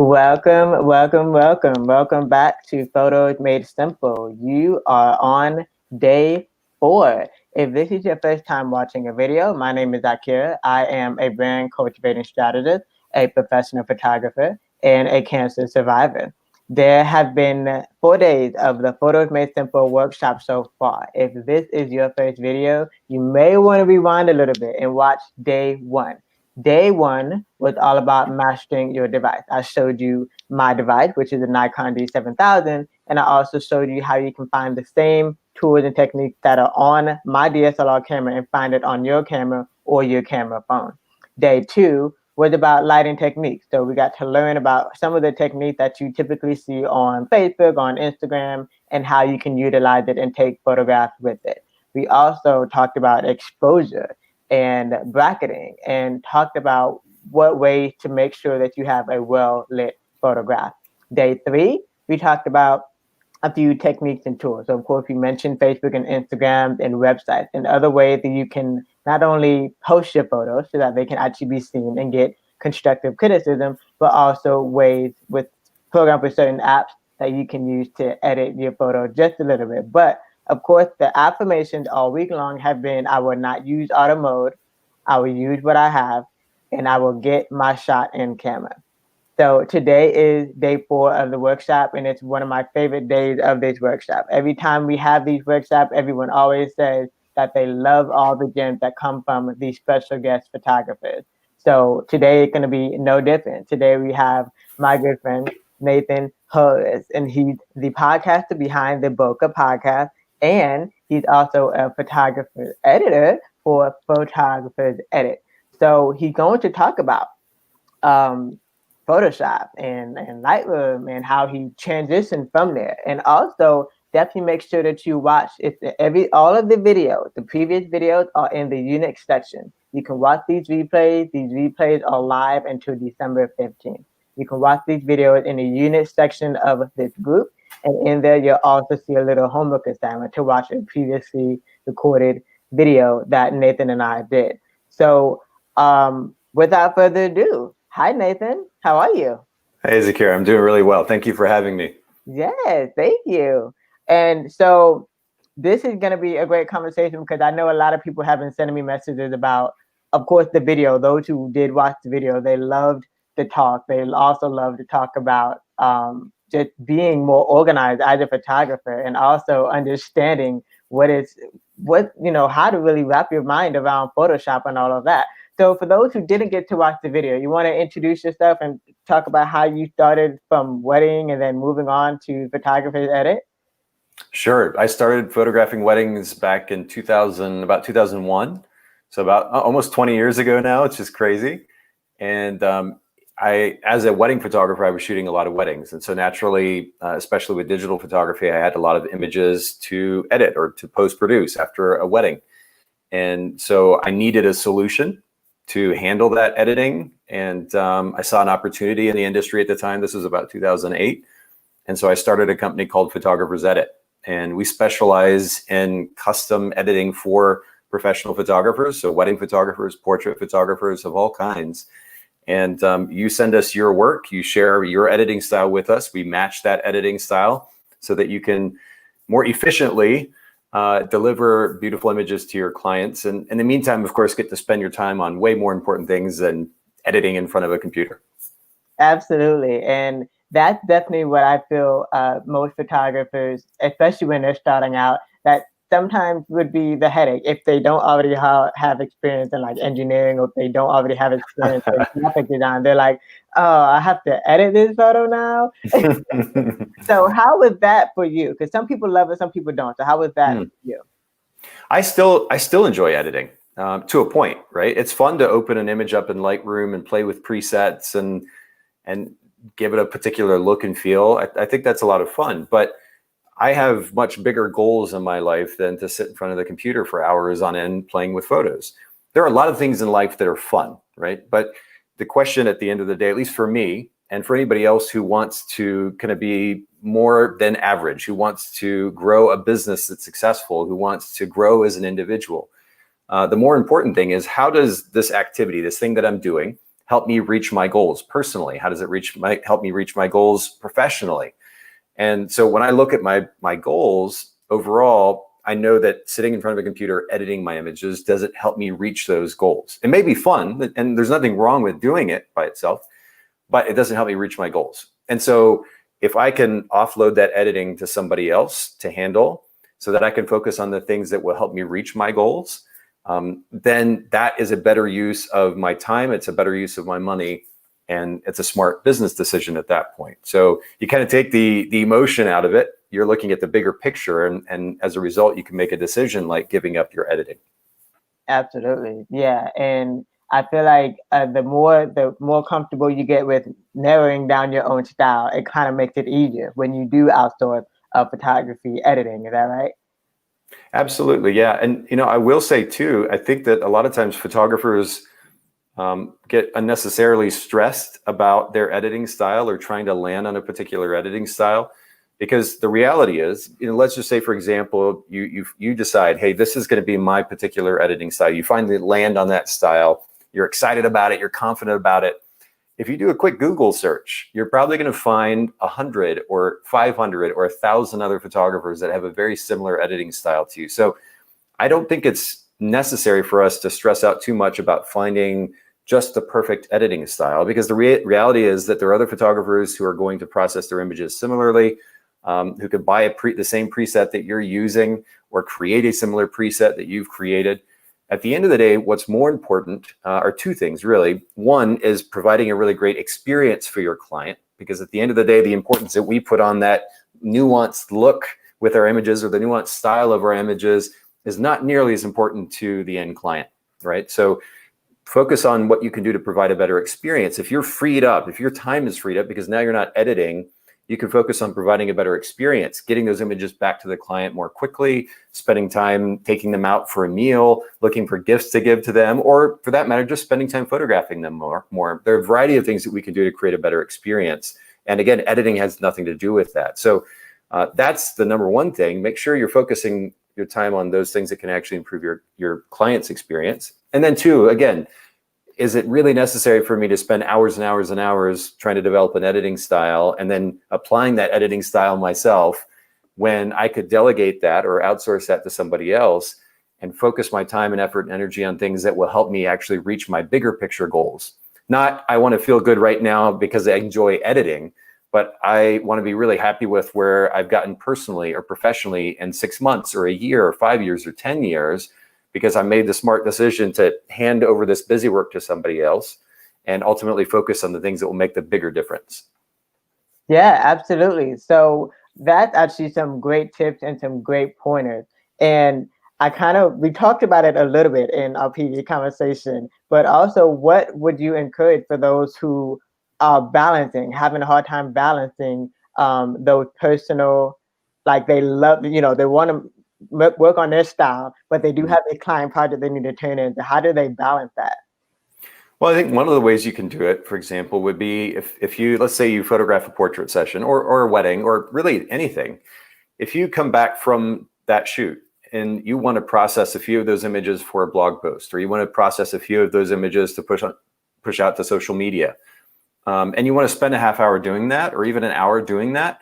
Welcome, welcome, welcome. Welcome back to Photos Made Simple. You are on day 4. If this is your first time watching a video, my name is Akira. I am a brand cultivating strategist, a professional photographer, and a cancer survivor. There have been 4 days of the Photos Made Simple workshop so far. If this is your first video, you may want to rewind a little bit and watch day 1. Day 1 was all about mastering your device. I showed you my device, which is a Nikon D7000, and I also showed you how you can find the same tools and techniques that are on my DSLR camera and find it on your camera or your camera phone. Day 2 was about lighting techniques. So we got to learn about some of the techniques that you typically see on Facebook, on Instagram, and how you can utilize it and take photographs with it. We also talked about exposure and bracketing and talked about what ways to make sure that you have a well-lit photograph. Day 3, we talked about a few techniques and tools. So of course, we mentioned Facebook and Instagram and websites and other ways that you can not only post your photos so that they can actually be seen and get constructive criticism, but also ways with programs with certain apps that you can use to edit your photo just a little bit. But of course, the affirmations all week long have been, I will not use auto mode, I will use what I have, and I will get my shot in camera. So today is day 4 of the workshop, and it's one of my favorite days of this workshop. Every time we have these workshops, everyone always says that they love all the gems that come from these special guest photographers. So today is going to be no different. Today we have my good friend, Nathan Holritz, and he's the podcaster behind the Bokeh podcast, and he's also a photographer editor for Photographers Edit. So he's going to talk about Photoshop and Lightroom and how he transitioned from there. And also definitely make sure that you watch all of the videos, the previous videos are in the Unix section. You can watch these replays. These replays are live until December 15th. You can watch these videos in the Unix section of this group. And in there, you'll also see a little homework assignment to watch a previously recorded video that Nathan and I did. So without further ado, hi, Nathan. How are you? Hey, Zakir. I'm doing really well. Thank you for having me. Yes, thank you. And so this is going to be a great conversation because I know a lot of people have been sending me messages about, of course, the video. Those who did watch the video, they loved the talk. They also loved to talk about just being more organized as a photographer and also understanding how to really wrap your mind around Photoshop and all of that. So for those who didn't get to watch the video, you want to introduce yourself and talk about how you started from wedding and then moving on to Photographer's Edit? Sure. I started photographing weddings back in about 2001. So about almost 20 years ago now. It's just crazy. And as a wedding photographer, I was shooting a lot of weddings. And so naturally, especially with digital photography, I had a lot of images to edit or to post-produce after a wedding. And so I needed a solution to handle that editing. And I saw an opportunity in the industry at the time. This was about 2008. And so I started a company called Photographers Edit. And we specialize in custom editing for professional photographers. So wedding photographers, portrait photographers of all kinds. And you send us your work, you share your editing style with us. We match that editing style so that you can more efficiently deliver beautiful images to your clients. And in the meantime, of course, get to spend your time on way more important things than editing in front of a computer. Absolutely. And that's definitely what I feel most photographers, especially when they're starting out, that sometimes would be the headache if they don't already have experience in like engineering, or if they don't already have experience in graphic design. They're like, oh, I have to edit this photo now. So how was that for you? Because some people love it, some people don't. So how was that for you? I still enjoy editing to a point, right? It's fun to open an image up in Lightroom and play with presets and give it a particular look and feel. I think that's a lot of fun, but I have much bigger goals in my life than to sit in front of the computer for hours on end playing with photos. There are a lot of things in life that are fun, right? But the question at the end of the day, at least for me and for anybody else who wants to kind of be more than average, who wants to grow a business that's successful, who wants to grow as an individual, the more important thing is, how does this activity, this thing that I'm doing, help me reach my goals personally? How does it help me reach my goals professionally? And so when I look at my goals overall, I know that sitting in front of a computer editing my images doesn't help me reach those goals. It may be fun, and there's nothing wrong with doing it by itself, but it doesn't help me reach my goals. And so if I can offload that editing to somebody else to handle so that I can focus on the things that will help me reach my goals, then that is a better use of my time. It's a better use of my money. And it's a smart business decision at that point. So you kind of take the emotion out of it. You're looking at the bigger picture. And as a result, you can make a decision like giving up your editing. Absolutely. Yeah. And I feel like the more comfortable you get with narrowing down your own style, it kind of makes it easier when you do outsource photography editing. Is that right? Absolutely. Yeah. And, I will say too, I think that a lot of times photographers get unnecessarily stressed about their editing style or trying to land on a particular editing style, because the reality is, let's just say, for example, you decide, hey, this is going to be my particular editing style. You finally land on that style. You're excited about it. You're confident about it. If you do a quick Google search, you're probably going to find 100 or 500 or 1,000 other photographers that have a very similar editing style to you. So I don't think it's necessary for us to stress out too much about finding just the perfect editing style, because the reality is that there are other photographers who are going to process their images similarly, who could buy the same preset that you're using or create a similar preset that you've created. At the end of the day, what's more important are two things, really. One is providing a really great experience for your client, because at the end of the day, the importance that we put on that nuanced look with our images or the nuanced style of our images is not nearly as important to the end client, right? So focus on what you can do to provide a better experience. If you're freed up, if your time is freed up because now you're not editing, you can focus on providing a better experience, getting those images back to the client more quickly, spending time taking them out for a meal, looking for gifts to give to them, or for that matter, just spending time photographing them more. There are a variety of things that we can do to create a better experience. And again, editing has nothing to do with that. So that's the number one thing. Make sure you're focusing your time on those things that can actually improve your client's experience. And then two, again, is it really necessary for me to spend hours and hours and hours trying to develop an editing style and then applying that editing style myself when I could delegate that or outsource that to somebody else and focus my time and effort and energy on things that will help me actually reach my bigger picture goals? Not, I want to feel good right now because I enjoy editing, but I want to be really happy with where I've gotten personally or professionally in 6 months or a year or 5 years or 10 years, because I made the smart decision to hand over this busy work to somebody else and ultimately focus on the things that will make the bigger difference. Yeah, absolutely. So that's actually some great tips and some great pointers. And we talked about it a little bit in our previous conversation, but also what would you encourage for those who are having a hard time balancing those personal, like they love, they want to work on their style, but they do have a client project they need to turn in. How do they balance that? Well, I think one of the ways you can do it, for example, would be if you, let's say you photograph a portrait session or a wedding or really anything. If you come back from that shoot and you want to process a few of those images for a blog post, or you want to process a few of those images to push out to social media, and you want to spend a half hour doing that or even an hour doing that,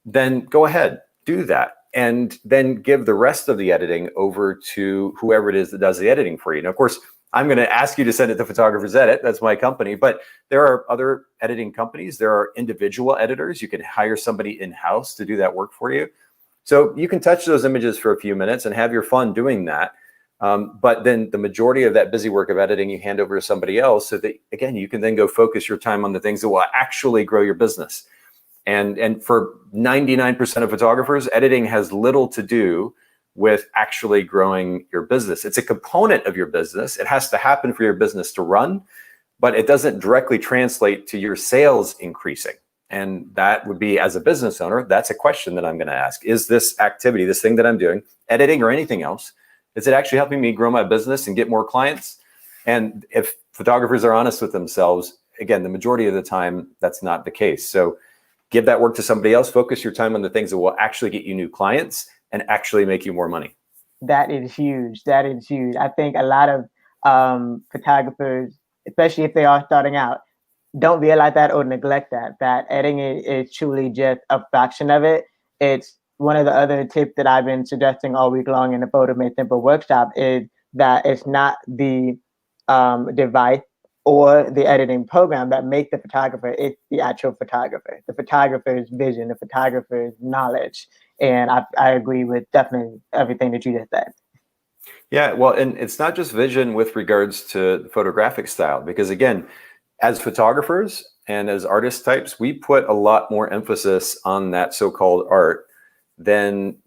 then go ahead, do that. And then give the rest of the editing over to whoever it is that does the editing for you. Now, of course, I'm going to ask you to send it to Photographers Edit. That's my company. But there are other editing companies. There are individual editors. You can hire somebody in-house to do that work for you. So you can touch those images for a few minutes and have your fun doing that. But then the majority of that busy work of editing you hand over to somebody else so that, again, you can then go focus your time on the things that will actually grow your business. And for 99% of photographers, editing has little to do with actually growing your business. It's a component of your business. It has to happen for your business to run, but it doesn't directly translate to your sales increasing. And that would be, as a business owner, that's a question that I'm going to ask. Is this activity, this thing that I'm doing, editing or anything else, is it actually helping me grow my business and get more clients? And if photographers are honest with themselves, again, the majority of the time, that's not the case. So give that work to somebody else. Focus your time on the things that will actually get you new clients and actually make you more money. That is huge. That is huge. I think a lot of photographers, especially if they are starting out, don't realize that or neglect that editing is truly just a fraction of it. It's one of the other tips that I've been suggesting all week long in the Photo Made Simple workshop is that it's not the device or the editing program that make the photographer. It's the actual photographer, the photographer's vision, the photographer's knowledge. And I agree with definitely everything that you just said. Yeah, well, and it's not just vision with regards to the photographic style, because again, as photographers and as artist types, we put a lot more emphasis on that so-called art than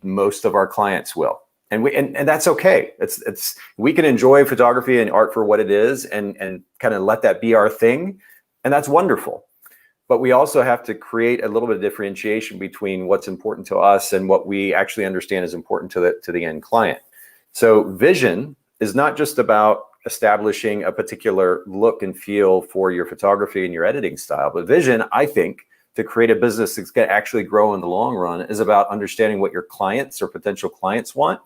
most of our clients will. And that's okay. It's we can enjoy photography and art for what it is and kind of let that be our thing. And that's wonderful. But we also have to create a little bit of differentiation between what's important to us and what we actually understand is important to the end client. So vision is not just about establishing a particular look and feel for your photography and your editing style, but vision, I think, to create a business that's going to actually grow in the long run is about understanding what your clients or potential clients want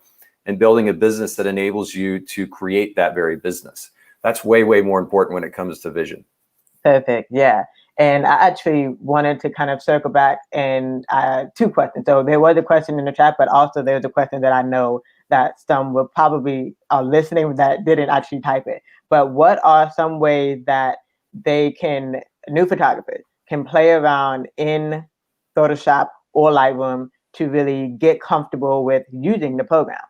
and building a business that enables you to create that very business. That's way, way more important when it comes to vision. Perfect. Yeah. And I actually wanted to kind of circle back and two questions. So there was a question in the chat, but also there's a question that I know that some will probably are listening that didn't actually type it. But what are some ways that new photographers can play around in Photoshop or Lightroom to really get comfortable with using the program?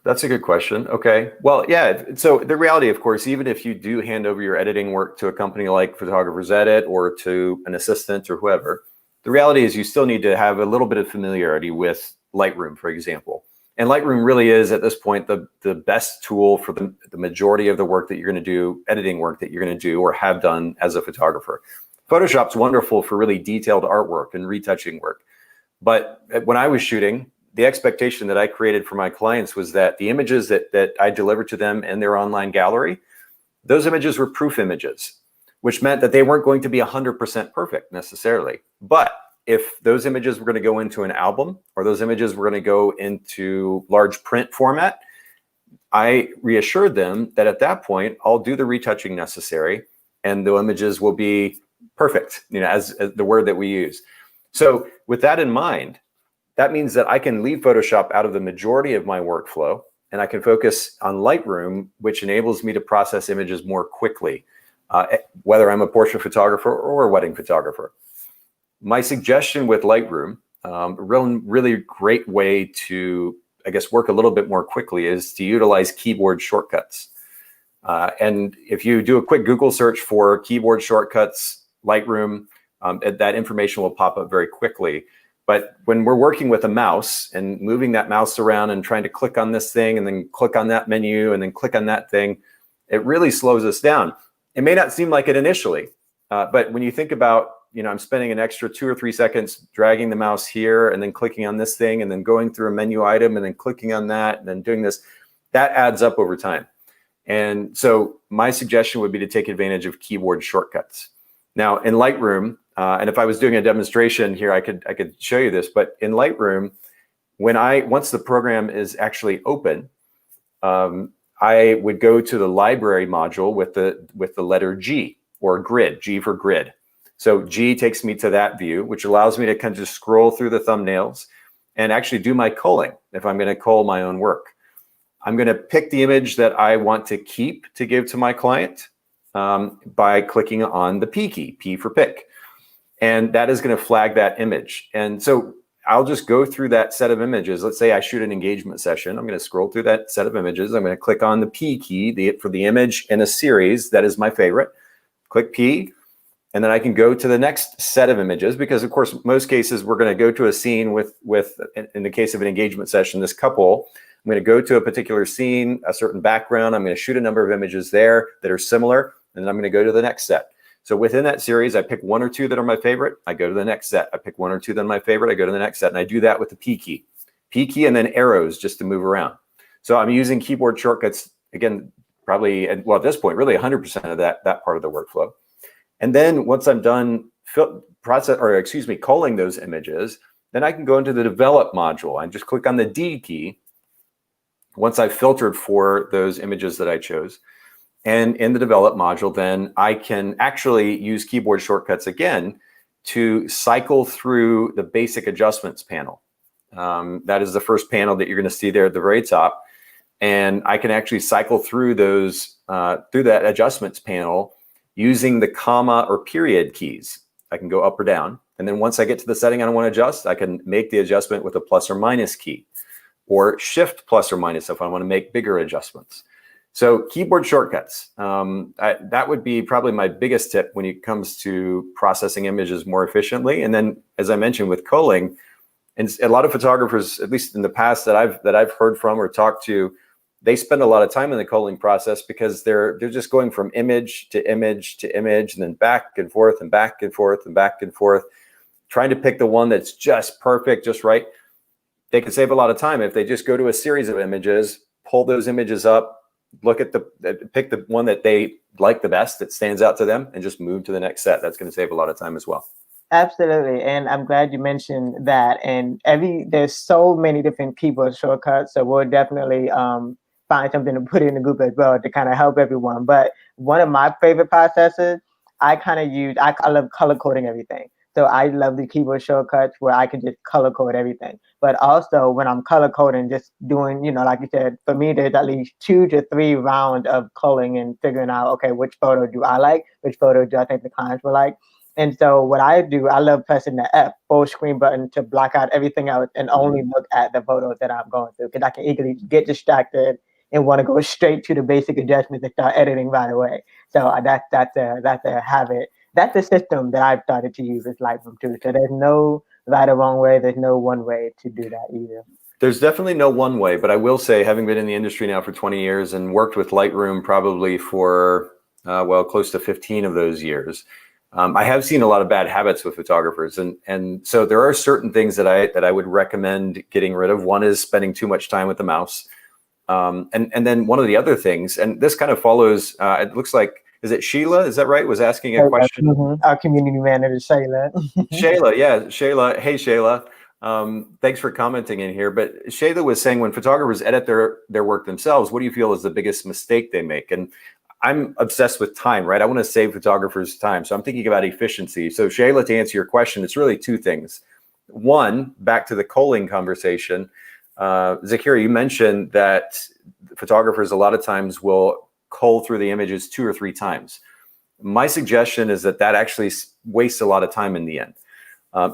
That's a good question. Okay. Well, yeah. So the reality, of course, even if you do hand over your editing work to a company like Photographers Edit or to an assistant or whoever, the reality is you still need to have a little bit of familiarity with Lightroom, for example. And Lightroom really is, at this point, the best tool for the majority of the work that you're going to do, editing work that you're going to do or have done as a photographer. Photoshop's wonderful for really detailed artwork and retouching work. But when I was shooting, the expectation that I created for my clients was that the images that I delivered to them in their online gallery, those images were proof images, which meant that they weren't going to be 100% perfect necessarily. But if those images were going to go into an album or those images were going to go into large print format, I reassured them that at that point, I'll do the retouching necessary and the images will be perfect, as the word that we use. So with that in mind, that means that I can leave Photoshop out of the majority of my workflow and I can focus on Lightroom, which enables me to process images more quickly, whether I'm a portrait photographer or a wedding photographer. My suggestion with Lightroom, a really great way to, I guess, work a little bit more quickly is to utilize keyboard shortcuts. And if you do a quick Google search for keyboard shortcuts, Lightroom, that information will pop up very quickly. But when we're working with a mouse and moving that mouse around and trying to click on this thing and then click on that menu and then click on that thing, it really slows us down. It may not seem like it initially, but when you think about, I'm spending an extra 2 or 3 seconds dragging the mouse here and then clicking on this thing and then going through a menu item and then clicking on that and then doing this, that adds up over time. And so my suggestion would be to take advantage of keyboard shortcuts. Now in Lightroom, and if I was doing a demonstration here, I could show you this. But in Lightroom, once the program is actually open, I would go to the library module with the letter G or grid, G for grid. So G takes me to that view, which allows me to kind of just scroll through the thumbnails and actually do my culling if I'm going to cull my own work. I'm going to pick the image that I want to keep to give to my client by clicking on the P key, P for pick. And that is going to flag that image. And so I'll just go through that set of images. Let's say I shoot an engagement session. I'm going to scroll through that set of images. I'm going to click on the P key for the image in a series that is my favorite. Click P, and then I can go to the next set of images because, of course, most cases we're going to go to a scene with in the case of an engagement session, this couple. I'm going to go to a particular scene, a certain background. I'm going to shoot a number of images there that are similar, and then I'm going to go to the next set. So within that series, I pick 1 or 2 that are my favorite. I go to the next set. I pick 1 or 2 that are my favorite. I go to the next set. And I do that with the P key. P key and then arrows just to move around. So I'm using keyboard shortcuts, again, probably, well, at this point, really 100% of that part of the workflow. And then once I'm done culling those images, then I can go into the develop module. I just click on the D key once I've filtered for those images that I chose. And in the develop module, then I can actually use keyboard shortcuts again to cycle through the basic adjustments panel. That is the first panel that you're going to see there at the very top. And I can actually cycle through those, through that adjustments panel using the comma or period keys. I can go up or down. And then once I get to the setting I want to adjust, I can make the adjustment with a plus or minus key, or shift plus or minus if I want to make bigger adjustments. So keyboard shortcuts, that would be probably my biggest tip when it comes to processing images more efficiently. And then, as I mentioned with culling, and a lot of photographers, at least in the past that I've heard from or talked to, they spend a lot of time in the culling process because they're just going from image to image to image, and then back and forth and back and forth and back and forth, trying to pick the one that's just perfect, just right. They can save a lot of time if they just go to a series of images, pull those images up, look at pick the one that they like the best, that stands out to them, and just move to the next set. That's going to save a lot of time as well. Absolutely, and I'm glad you mentioned that. And there's so many different keyboard shortcuts, so we'll definitely find something to put in the group as well to kind of help everyone. But one of my favorite processes, I love color coding everything. So I love the keyboard shortcuts where I can just color code everything. But also when I'm color coding, just doing, like you said, for me, there's at least 2 to 3 rounds of culling and figuring out, okay, which photo do I like? Which photo do I think the clients will like? And so what I do, I love pressing the F full screen button to block out everything else and only look at the photos that I'm going through, because I can easily get distracted and want to go straight to the basic adjustments and start editing right away. So that's a habit. That's a system that I've started to use with Lightroom too. So there's no right or wrong way. There's no one way to do that either. There's definitely no one way, but I will say, having been in the industry now for 20 years and worked with Lightroom probably for, close to 15 of those years, I have seen a lot of bad habits with photographers. And so there are certain things that I would recommend getting rid of. One is spending too much time with the mouse. And then one of the other things, and this kind of follows, it looks like, is it Sheila? Is that right? Was asking a question. Mm-hmm. Our community manager, Shayla. Shayla, yeah, Shayla. Hey, Shayla. Thanks for commenting in here. But Shayla was saying, when photographers edit their work themselves, what do you feel is the biggest mistake they make? And I'm obsessed with time, right? I want to save photographers time. So I'm thinking about efficiency. So Shayla, to answer your question, it's really 2 things. One, back to the culling conversation. Zakira, you mentioned that photographers a lot of times will cull through the images 2 or 3 times. My suggestion is that actually wastes a lot of time in the end.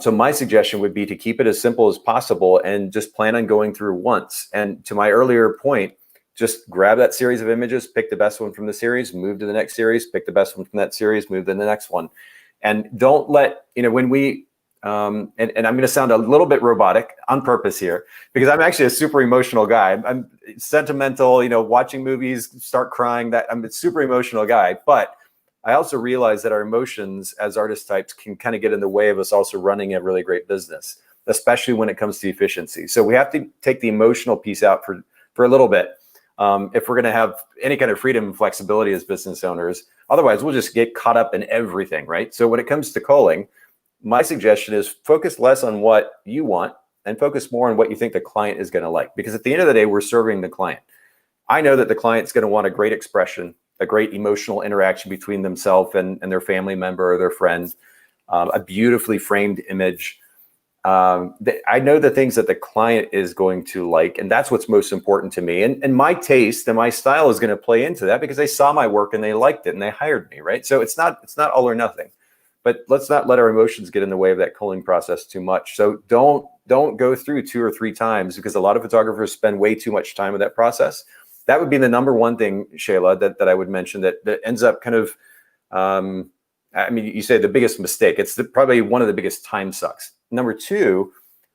So my suggestion would be to keep it as simple as possible and just plan on going through once. And to my earlier point, just grab that series of images, pick the best one from the series, move to the next series, pick the best one from that series, move to the next one. And don't let, when we, and I'm going to sound a little bit robotic on purpose here, because I'm actually a super emotional guy. I'm sentimental, watching movies, start crying, that I'm a super emotional guy. But I also realize that our emotions as artist types can kind of get in the way of us also running a really great business, especially when it comes to efficiency. So we have to take the emotional piece out for a little bit. If we're going to have any kind of freedom and flexibility as business owners. Otherwise, we'll just get caught up in everything, right? So when it comes to culling, my suggestion is focus less on what you want and focus more on what you think the client is going to like. Because at the end of the day, we're serving the client. I know that the client's going to want a great expression, a great emotional interaction between themselves and their family member or their friend, a beautifully framed image. I know the things that the client is going to like, and that's what's most important to me. And my taste and my style is going to play into that because they saw my work and they liked it and they hired me, right? So it's not all or nothing, but let's not let our emotions get in the way of that culling process too much. So don't go through 2 or 3 times, because a lot of photographers spend way too much time with that process. That would be the number one thing, Shayla, that I would mention that ends up kind of, you say the biggest mistake. It's probably one of the biggest time sucks. Number 2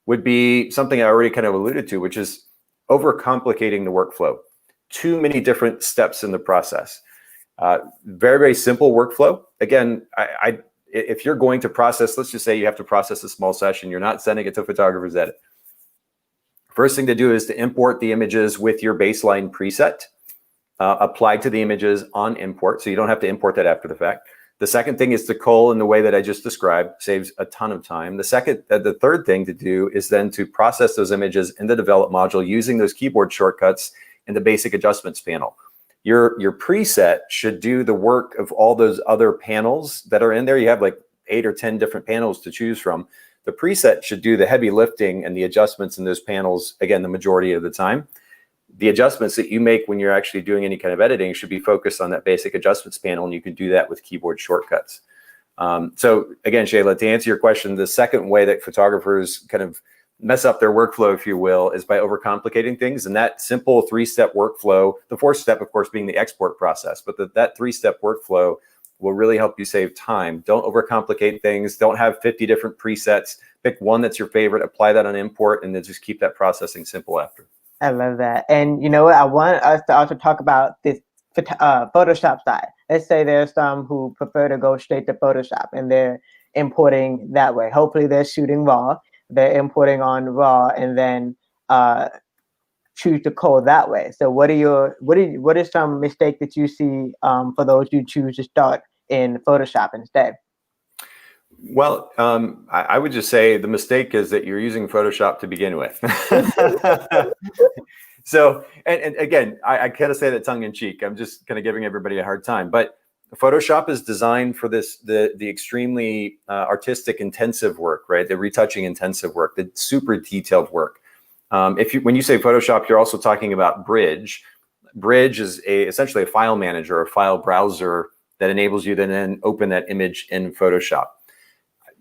would be something I already kind of alluded to, which is overcomplicating the workflow. Too many different steps in the process. Very, very simple workflow. Again, if you're going to process, let's just say you have to process a small session, you're not sending it to Photographer's Edit. First thing to do is to import the images with your baseline preset, applied to the images on import, so you don't have to import that after the fact. The second thing is to cull in the way that I just described, saves a ton of time. The third thing to do is then to process those images in the develop module using those keyboard shortcuts in the basic adjustments panel. your preset should do the work of all those other panels that are in there. You have like 8 or 10 different panels to choose from. The preset should do the heavy lifting and the adjustments in those panels, again, the majority of the time. The adjustments that you make when you're actually doing any kind of editing should be focused on that basic adjustments panel, and you can do that with keyboard shortcuts. So again, Shayla, to answer your question, the second way that photographers kind of mess up their workflow, if you will, is by overcomplicating things. And that simple 3-step workflow, the 4th step, of course, being the export process, but that 3-step workflow will really help you save time. Don't overcomplicate things. Don't have 50 different presets. Pick one that's your favorite, apply that on import, and then just keep that processing simple after. I love that. And you know what? I want us to also talk about this Photoshop side. Let's say there's some who prefer to go straight to Photoshop and they're importing that way. Hopefully they're shooting raw. They're importing on raw and then choose to code that way. So what is some mistake that you see for those who choose to start in Photoshop instead? Well, I would just say the mistake is that you're using Photoshop to begin with. So, and again, I kind of say that tongue in cheek. I'm just kind of giving everybody a hard time. But Photoshop is designed for the extremely artistic intensive work, right? The retouching intensive work, the super detailed work. When you say Photoshop, you're also talking about Bridge. Bridge is essentially a file manager, a file browser that enables you to then open that image in Photoshop.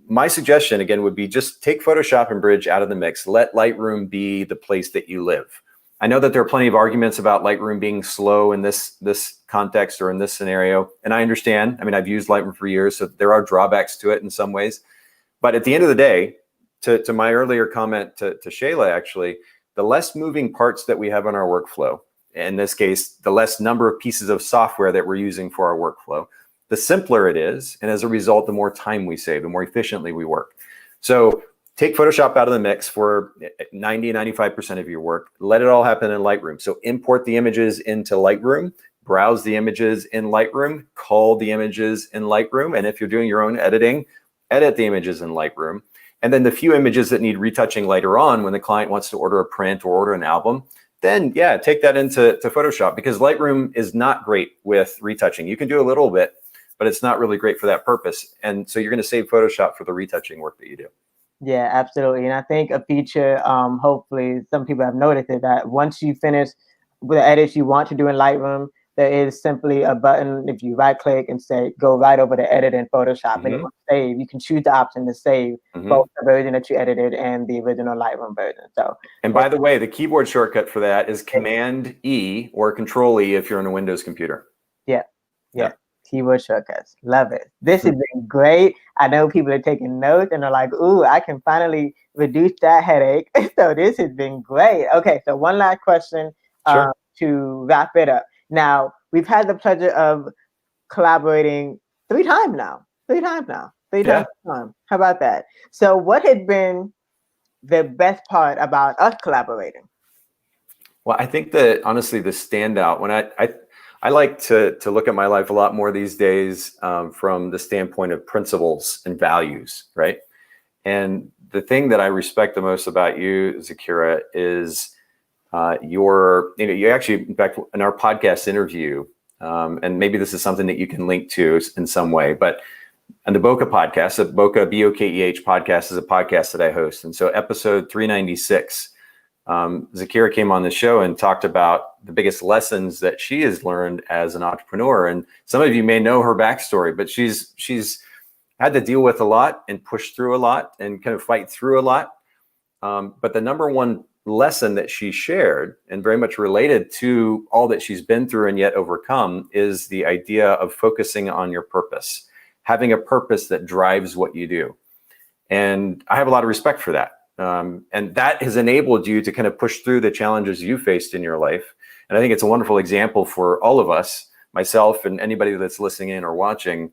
My suggestion, again, would be just take Photoshop and Bridge out of the mix. Let Lightroom be the place that you live. I know that there are plenty of arguments about Lightroom being slow in this context or in this scenario, and I understand. I mean, I've used Lightroom for years, so there are drawbacks to it in some ways. But at the end of the day, to my earlier comment to Shayla, actually, the less moving parts that we have on our workflow, in this case, the less number of pieces of software that we're using for our workflow, the simpler it is. And as a result, the more time we save, the more efficiently we work. So take Photoshop out of the mix for 90-95% of your work. Let it all happen in Lightroom. So import the images into Lightroom, browse the images in Lightroom, cull the images in Lightroom. And if you're doing your own editing, edit the images in Lightroom. And then the few images that need retouching later on when the client wants to order a print or order an album, then yeah, take that into Photoshop, because Lightroom is not great with retouching. You can do a little bit, but it's not really great for that purpose. And so you're going to save Photoshop for the retouching work that you do. Yeah, absolutely. And I think a feature, hopefully some people have noticed it, that once you finish with the edits you want to do in Lightroom, there is simply a button. If you right click and say, go right over to edit in Photoshop, and it will save. You can choose the option to save both the version that you edited and the original Lightroom version. So, and by the way, the keyboard shortcut for that is Command E or Control E if you're on a Windows computer. Yeah. Keyboard shortcuts. Love it. This has been great. I know people are taking notes and are like, ooh, I can finally reduce that headache. So this has been great. Okay, so one last question to wrap it up. Now, we've had the pleasure of collaborating three times now. How about that? So what has been the best part about us collaborating? Well, I think that honestly, the standout, when I like to look at my life a lot more these days from the standpoint of principles and values, right? And the thing that I respect the most about you, Zakira, is you actually, in fact, in our podcast interview, and maybe this is something that you can link to in some way, but on the Bokeh podcast, the Bokeh, Bokeh podcast is a podcast that I host. And so episode 396, Zakira came on the show and talked about the biggest lessons that she has learned as an entrepreneur. And some of you may know her backstory, but she's had to deal with a lot and push through a lot and kind of fight through a lot. But the number one lesson that she shared, and very much related to all that she's been through and yet overcome, is the idea of focusing on your purpose, having a purpose that drives what you do. And I have a lot of respect for that. And that has enabled you to kind of push through the challenges you faced in your life. And I think it's a wonderful example for all of us, myself and anybody that's listening in or watching.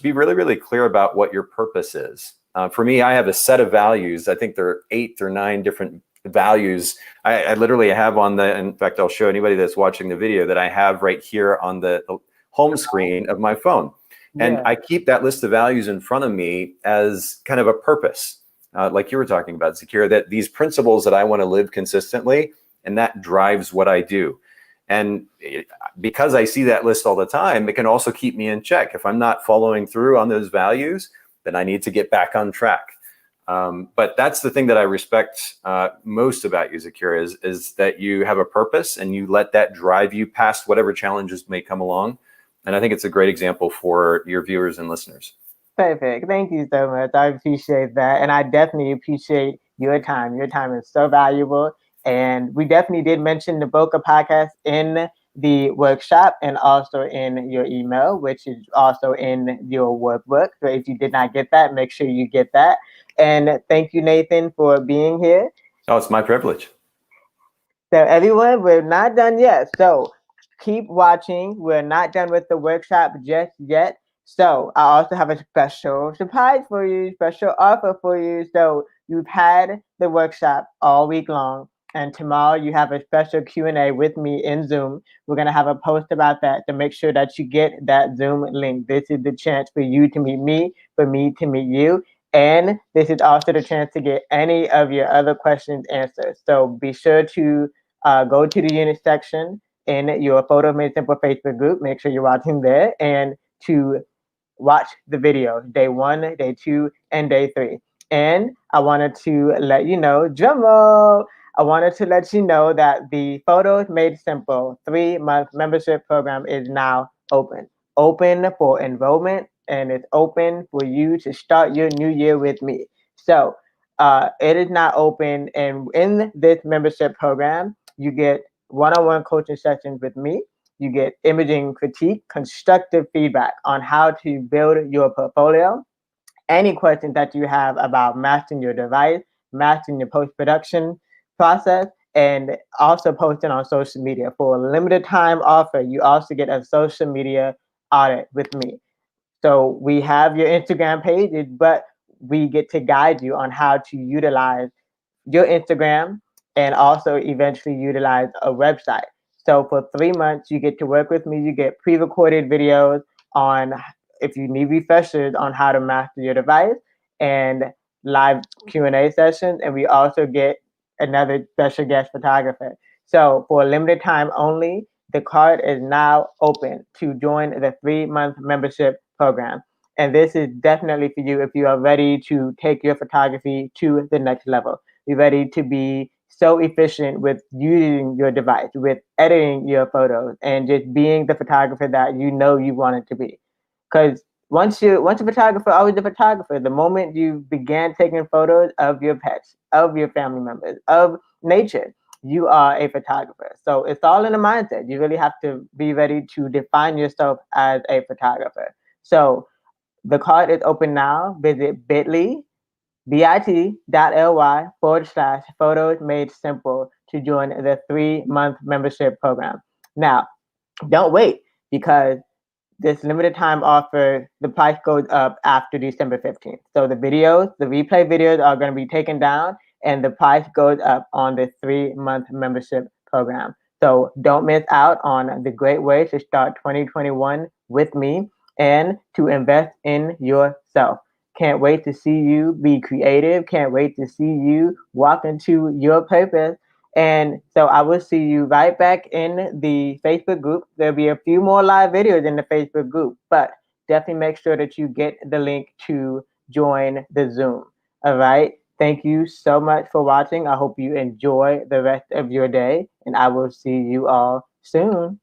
Be really, really clear about what your purpose is. For me, I have a set of values. I think there are 8 or 9 different values. I literally have in fact, I'll show anybody that's watching the video that I have right here on the home screen of my phone. And I keep that list of values in front of me as kind of a purpose. Like you were talking about, Zakira, that these principles that I want to live consistently, and that drives what I do. And because I see that list all the time, it can also keep me in check. If I'm not following through on those values, then I need to get back on track. But that's the thing that I respect most about you, Zakira, is that you have a purpose and you let that drive you past whatever challenges may come along. And I think it's a great example for your viewers and listeners. Perfect. Thank you so much. I appreciate that. And I definitely appreciate your time. Your time is so valuable. And we definitely did mention the Bokeh podcast in the workshop and also in your email, which is also in your workbook. So if you did not get that, make sure you get that. And thank you, Nathan, for being here. Oh, it's my privilege. So everyone, we're not done yet. So keep watching. We're not done with the workshop just yet. So I also have a special surprise for you, special offer for you. So you've had the workshop all week long, and tomorrow you have a special Q&A with me in Zoom. We're going to have a post about that to make sure that you get that Zoom link. This is the chance for you to meet me, for me to meet you. And this is also the chance to get any of your other questions answered. So be sure to go to the unit section in your Photo Made Simple Facebook group. Make sure you're watching there, and to watch the video, day 1, day 2, and day 3. And I wanted to let you know, drum roll, I wanted to let you know that the Photos Made Simple 3-month membership program is now open. Open for enrollment, and it's open for you to start your new year with me. So it is now open, and in this membership program, you get one-on-one coaching sessions with me. You get imaging critique, constructive feedback on how to build your portfolio, any questions that you have about mastering your device, mastering your post-production process, and also posting on social media. For a limited time offer, you also get a social media audit with me. So we have your Instagram page, but we get to guide you on how to utilize your Instagram and also eventually utilize a website. So for 3 months, you get to work with me. You get pre-recorded videos on if you need refreshers on how to master your device, and live Q&A sessions. And we also get another special guest photographer. So for a limited time only, the card is now open to join the 3-month membership program. And this is definitely for you if you are ready to take your photography to the next level. Be ready to be so efficient with using your device, with editing your photos, and just being the photographer that you know you want it to be. Because once a photographer, always a photographer. The moment you began taking photos of your pets, of your family members, of nature, you are a photographer. So it's all in the mindset. You really have to be ready to define yourself as a photographer. So the card is open now. Visit bit.ly/photos made simple to join the 3-month membership program. Now, don't wait, because this limited time offer, the price goes up after December 15th. So the replay videos are going to be taken down, and the price goes up on the 3-month membership program. So don't miss out on the great way to start 2021 with me and to invest in yourself. Can't wait to see you be creative. Can't wait to see you walk into your purpose. And so I will see you right back in the Facebook group. There'll be a few more live videos in the Facebook group, but definitely make sure that you get the link to join the Zoom. All right. Thank you so much for watching. I hope you enjoy the rest of your day, and I will see you all soon.